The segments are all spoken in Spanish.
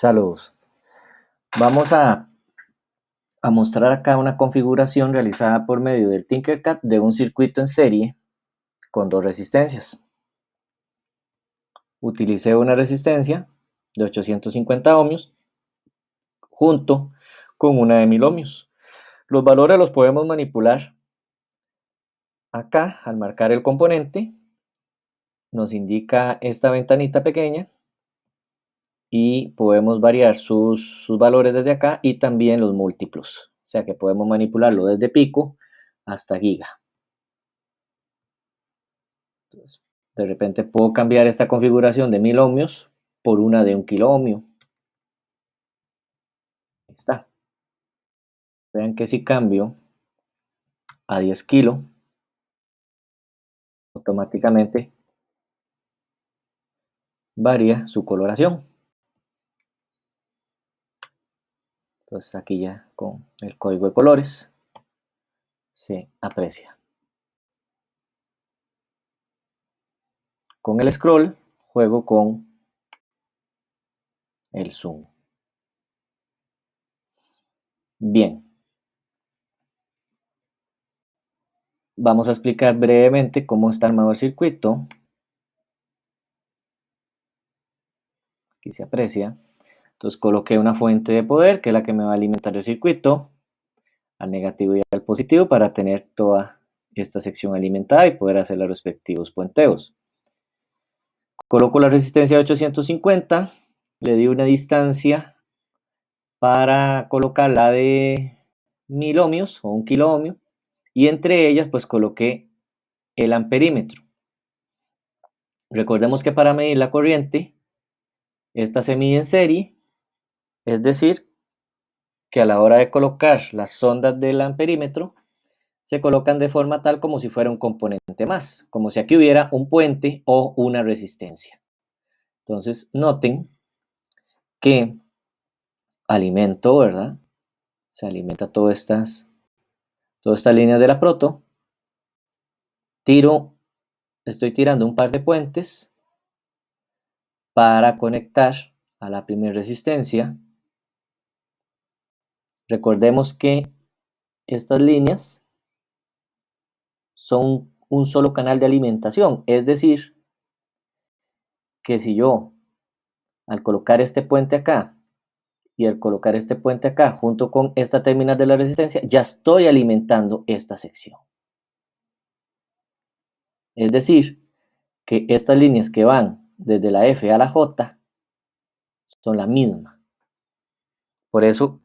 Saludos. Vamos a mostrar acá una configuración realizada por medio del Tinkercad de un circuito en serie con dos resistencias. Utilicé una resistencia de 850 ohmios junto con una de 1000 ohmios. Los valores los podemos manipular acá al marcar el componente. Nos indica esta ventanita pequeña y podemos variar sus valores desde acá y también los múltiplos. O sea que podemos manipularlo desde pico hasta giga. Entonces, de repente puedo cambiar esta configuración de 1000 ohmios por una de 1 kilo ohmio. Ahí está. Vean que si cambio a 10 kilo, automáticamente varía su coloración. Entonces aquí ya con el código de colores se aprecia. Con el scroll juego con el zoom. Bien. Vamos a explicar brevemente cómo está armado el circuito. Aquí se aprecia. Entonces coloqué una fuente de poder, que es la que me va a alimentar el circuito, al negativo y al positivo, para tener toda esta sección alimentada y poder hacer los respectivos puenteos. Coloco la resistencia de 850, le di una distancia para colocar la de 1000 ohmios o 1 kilo ohmio, y entre ellas pues coloqué el amperímetro. Recordemos que para medir la corriente, esta se mide en serie, es decir, que a la hora de colocar las sondas del amperímetro, se colocan de forma tal como si fuera un componente más, como si aquí hubiera un puente o una resistencia. Entonces, noten que alimento, ¿verdad? Se alimenta todas estas líneas de la proto. Estoy tirando un par de puentes para conectar a la primera resistencia. Recordemos que estas líneas son un solo canal de alimentación, es decir, que si yo al colocar este puente acá y al colocar este puente acá junto con esta terminal de la resistencia, ya estoy alimentando esta sección. Es decir, que estas líneas que van desde la F a la J son la misma. Por eso,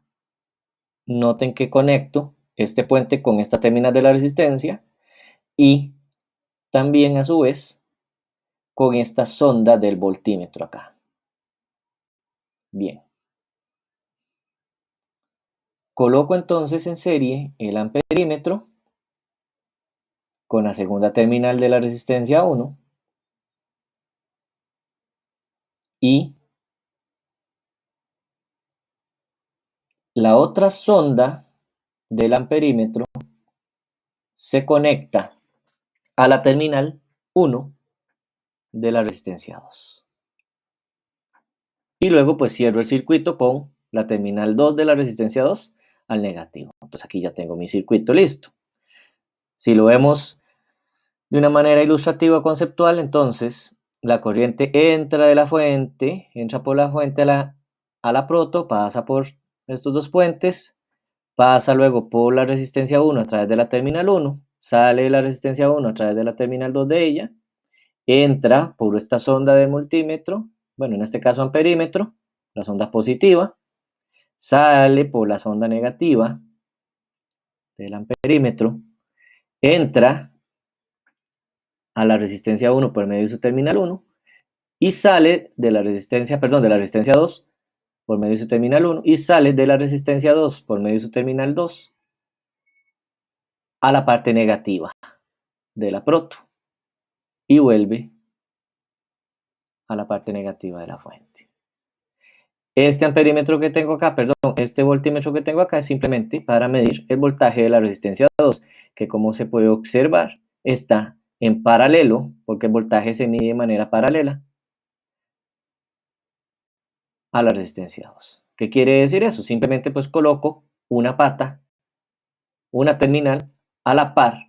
noten que conecto este puente con esta terminal de la resistencia y también a su vez con esta sonda del voltímetro acá. Bien. Coloco entonces en serie el amperímetro con la segunda terminal de la resistencia 1 y la otra sonda del amperímetro se conecta a la terminal 1 de la resistencia 2. Y luego pues cierro el circuito con la terminal 2 de la resistencia 2 al negativo. Entonces aquí ya tengo mi circuito listo. Si lo vemos de una manera ilustrativa o conceptual, entonces la corriente entra de la fuente, entra por la fuente a la proto, pasa por estos dos puentes, pasa luego por la resistencia 1 a través de la terminal 1, sale de la resistencia 1 a través de la terminal 2 de ella, entra por esta sonda de multímetro, bueno, en este caso amperímetro, la sonda positiva, sale por la sonda negativa del amperímetro, entra a la resistencia 1 por medio de su terminal 1 y sale de la resistencia 2 por medio de su terminal 1 y sale de la resistencia 2 por medio de su terminal 2 a la parte negativa de la proto y vuelve a la parte negativa de la fuente. Este amperímetro que tengo acá, este voltímetro que tengo acá es simplemente para medir el voltaje de la resistencia 2, que como se puede observar está en paralelo, porque el voltaje se mide de manera paralela a la resistencia 2. ¿Qué quiere decir eso? Simplemente pues coloco una pata, una terminal a la par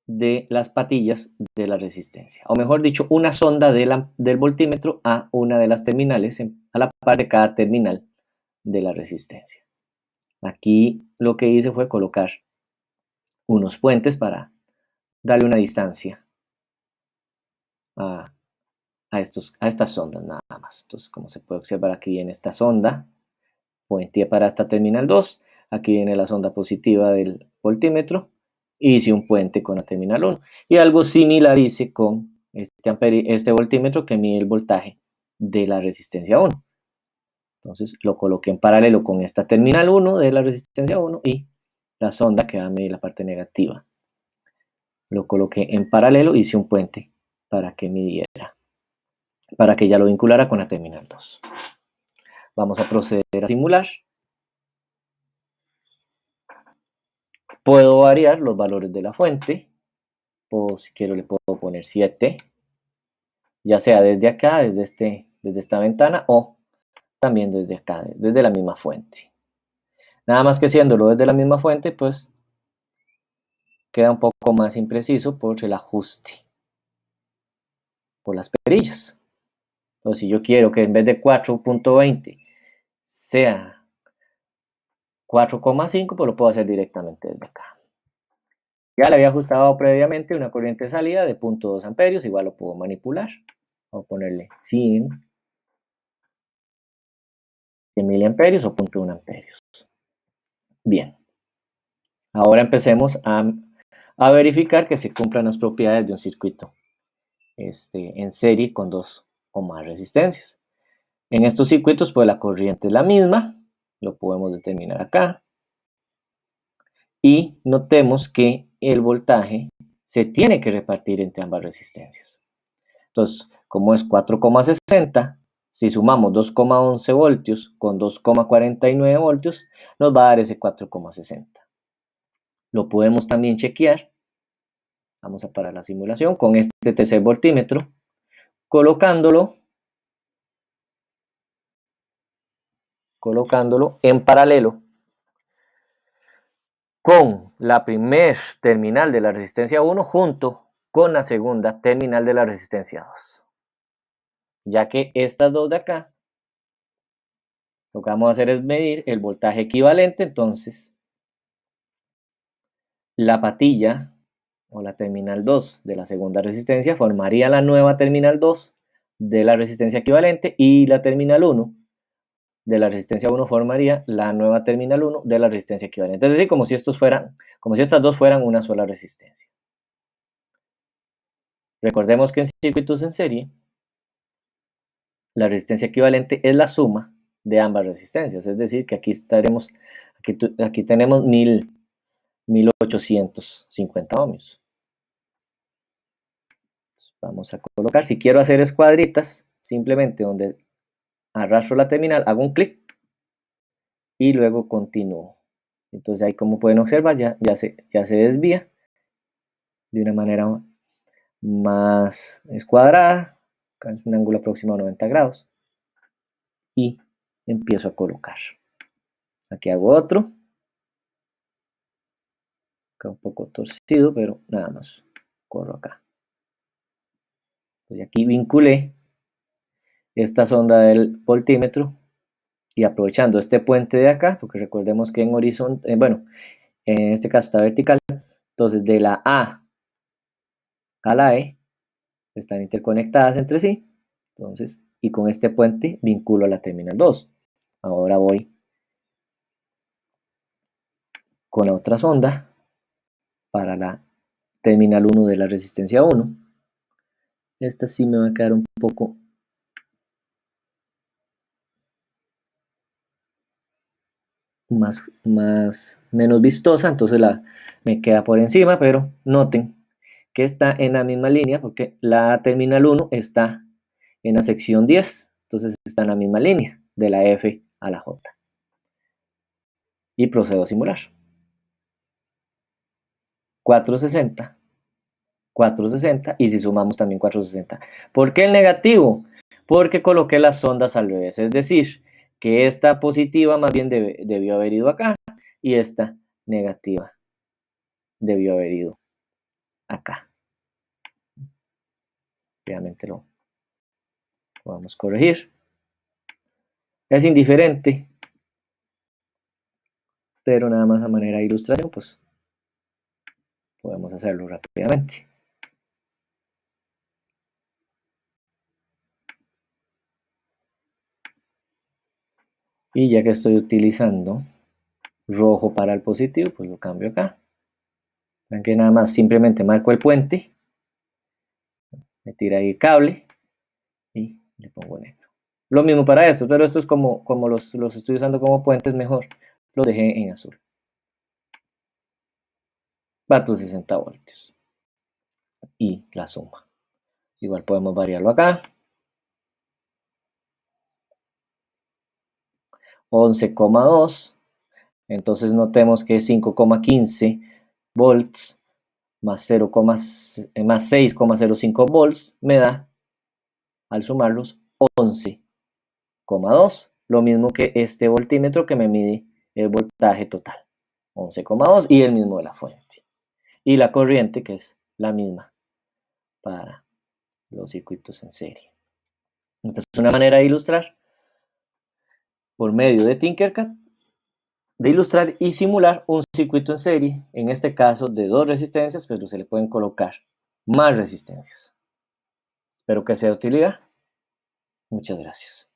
de las patillas de la resistencia, o mejor dicho, una sonda del voltímetro a una de las terminales a la par de cada terminal de la resistencia. Aquí lo que hice fue colocar unos puentes para darle una distancia a, a estas sondas nada más. Entonces, como se puede observar, aquí viene esta sonda, puente para esta terminal 2, aquí viene la sonda positiva del voltímetro, y hice un puente con la terminal 1. Y algo similar hice con este voltímetro que mide el voltaje de la resistencia 1. Entonces lo coloqué en paralelo con esta terminal 1 de la resistencia 1 y la sonda que va a medir la parte negativa. Lo coloqué en paralelo, hice un puente para que midiera, para que ya lo vinculara con la terminal 2. Vamos a proceder a simular. Puedo variar los valores de la fuente, o si quiero le puedo poner 7, ya sea desde acá, desde esta ventana, o también desde acá, desde la misma fuente. Nada más que haciéndolo desde la misma fuente, pues queda un poco más impreciso por el ajuste, por las perillas. Entonces, si yo quiero que en vez de 4.20 sea 4,5, pues lo puedo hacer directamente desde acá. Ya le había ajustado previamente una corriente de salida de 0.2 amperios, igual lo puedo manipular. Voy a ponerle 100 miliamperios o 0.1 amperios. Bien, ahora empecemos a verificar que se cumplan las propiedades de un circuito en serie con dos o más resistencias. En estos circuitos, pues la corriente es la misma, lo podemos determinar acá. Y notemos que el voltaje se tiene que repartir entre ambas resistencias. Entonces, como es 4,60, si sumamos 2,11 voltios con 2,49 voltios, nos va a dar ese 4,60. Lo podemos también chequear. Vamos a parar la simulación con este tercer voltímetro, colocándolo en paralelo con la primer terminal de la resistencia 1 junto con la segunda terminal de la resistencia 2. Ya que estas dos de acá, lo que vamos a hacer es medir el voltaje equivalente, entonces la patilla o la terminal 2 de la segunda resistencia formaría la nueva terminal 2 de la resistencia equivalente y la terminal 1 de la resistencia 1 formaría la nueva terminal 1 de la resistencia equivalente. Es decir, como si estas dos fueran una sola resistencia. Recordemos que en circuitos en serie, la resistencia equivalente es la suma de ambas resistencias, es decir, que aquí tenemos 1850 ohmios. Vamos a colocar, si quiero hacer escuadritas, simplemente donde arrastro la terminal, hago un clic y luego continúo. Entonces ahí, como pueden observar, ya se desvía de una manera más escuadrada, es un ángulo aproximado a 90 grados, y empiezo a colocar. Aquí hago otro, acá un poco torcido, pero nada más, corro acá. Y aquí vinculé esta sonda del voltímetro y aprovechando este puente de acá, porque recordemos que en horizonte, bueno, en este caso está vertical, entonces de la A a la E están interconectadas entre sí, entonces, y con este puente vinculo a la terminal 2. Ahora voy con la otra sonda para la terminal 1 de la resistencia 1. Esta sí me va a quedar un poco menos vistosa, entonces me queda por encima, pero noten que está en la misma línea porque la terminal 1 está en la sección 10, entonces está en la misma línea de la F a la J. Y procedo a simular. 460, 460 y si sumamos también 460. ¿Por qué el negativo? porque coloqué las ondas al revés, es decir, que esta positiva más bien debió haber ido acá y esta negativa debió haber ido acá. Obviamente lo vamos a corregir. Es indiferente, pero nada más a manera de ilustración, pues podemos hacerlo rápidamente. Y ya que estoy utilizando rojo para el positivo, pues lo cambio acá. Vean que nada más simplemente marco el puente, me tira ahí el cable y le pongo negro. Lo mismo para estos, pero estos como los estoy usando como puentes, mejor los dejé en azul. Va a 60 voltios. Y la suma. Igual podemos variarlo acá. 11,2. Entonces notemos que 5,15 volts más 6,05 volts me da, al sumarlos, 11,2. Lo mismo que este voltímetro que me mide el voltaje total. 11,2 y el mismo de la fuente. Y la corriente que es la misma para los circuitos en serie. Entonces, una manera de ilustrar por medio de Tinkercad, de ilustrar y simular un circuito en serie, en este caso de 2 resistencias, pero se le pueden colocar más resistencias. Espero que sea de utilidad. Muchas gracias.